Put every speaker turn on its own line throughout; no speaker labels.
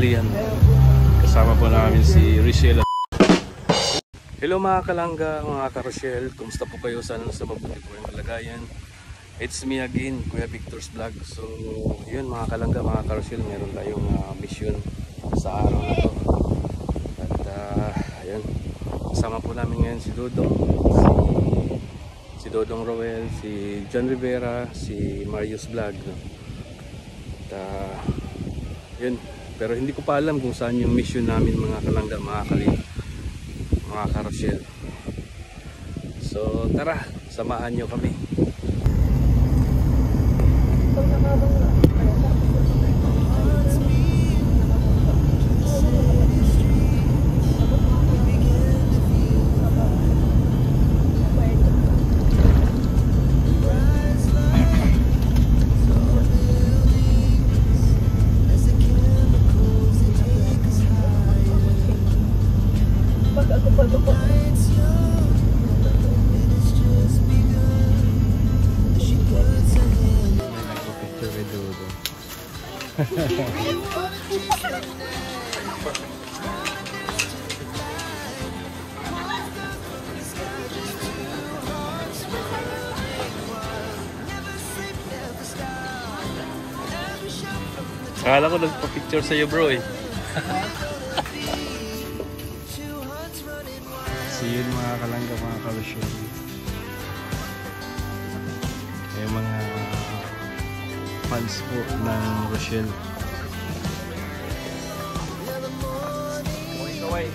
tanghalian. Kasama po namin si Richelle. Hello mga kalangga, mga ka-Rochelle. Kumusta po kayo? Sana sa mabuti po yung kalagayan. It's me again, Kuya Victor's Vlog. So yun mga kalangga, mga ka-Rochelle, meron tayong mission sa araw na to. At yun, kasama po namin ngayon si Dodong, si Dodong Roel, si John Rivera, si Marius Vlog. At yun, pero hindi ko pa alam kung saan yung mission namin mga kalangga, mga ka-Rochelle. So tara, samahan nyo kami. Akala ko nagpa-picture sa'yo bro eh. So yun mga kalangga, mga ka-Rochelle, yung mga fans po ng Rochelle. Kaway.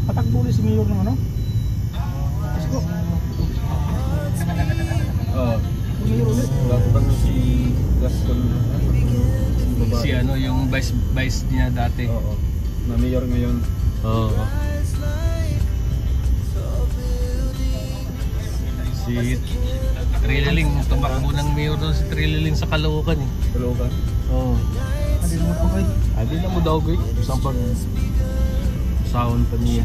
Patakbo ulit si Mayor ng ano? Let's go. Mayor ulit.
Bakit si Gaston? Si ano, yung vice niya dati.
Oo. Na Mayor ngayon.
Oo. Si Trililing, tumakbo ng Mayor doon si Trililing sa Caloocan eh.
Caloocan?
Oo.
Adi naman po kayo.
Adi na mo daw kayo. Isang pag sound pa niya.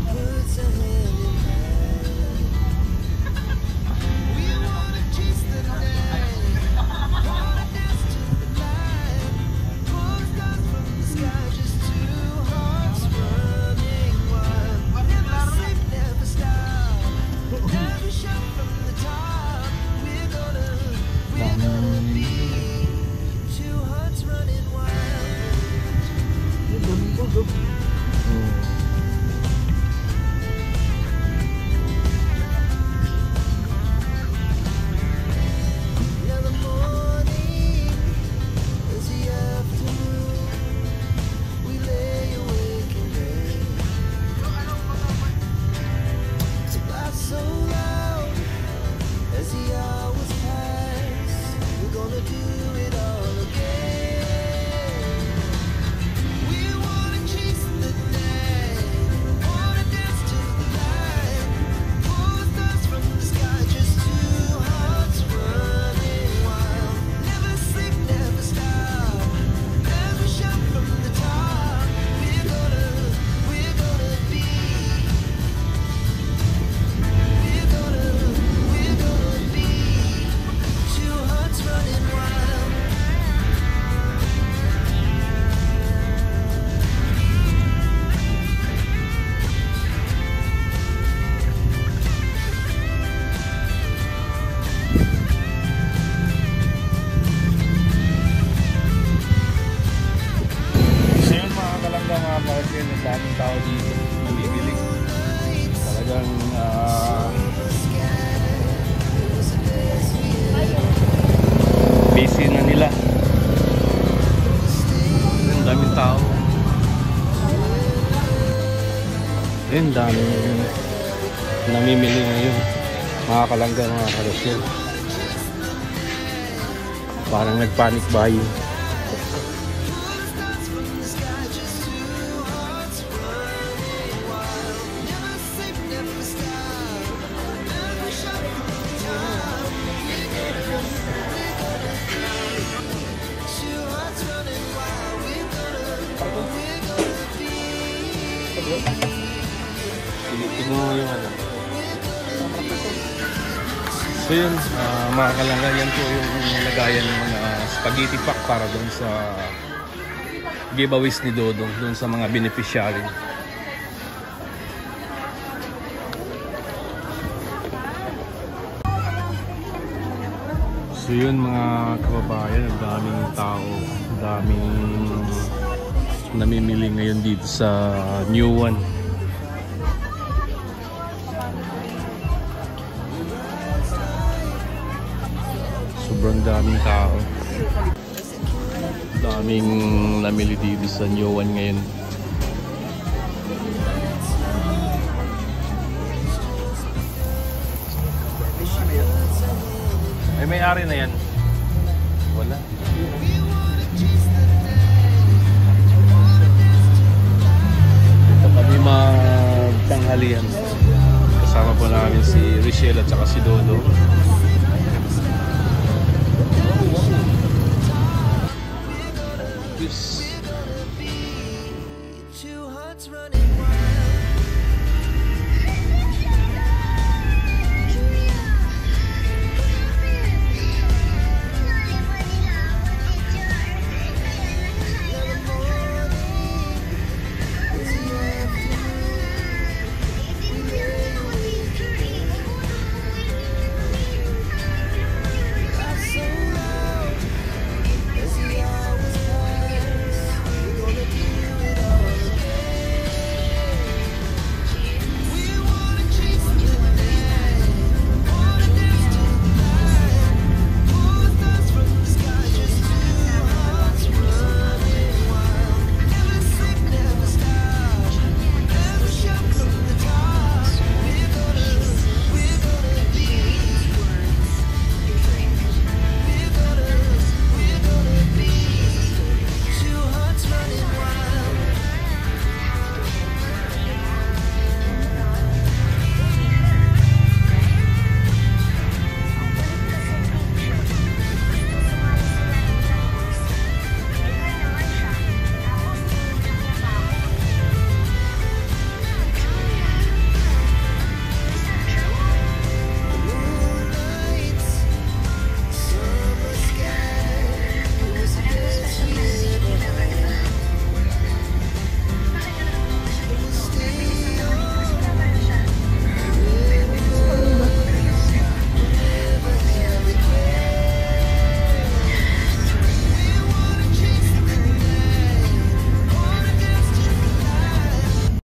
daming tao. Ayun, daming namimili ngayon. Mga kalangga, mga karosyel. Parang nag-panic buying. Tignan mo yung ano. So yun, mga kalangga, yan po yung lagayan ng mga spaghetti pack para doon sa giveaways ni Dodong, doon sa mga beneficiary. So yun mga kababayan, ang daming tao, ang daming namimili ngayon dito sa New One. Sobrang daming tao. Daming namili dito sa New One ngayon. Ay, may-ari na yan. Wala. Ito kami magtanghalian. Kasama po namin si Richelle at saka si Dodo. Yes.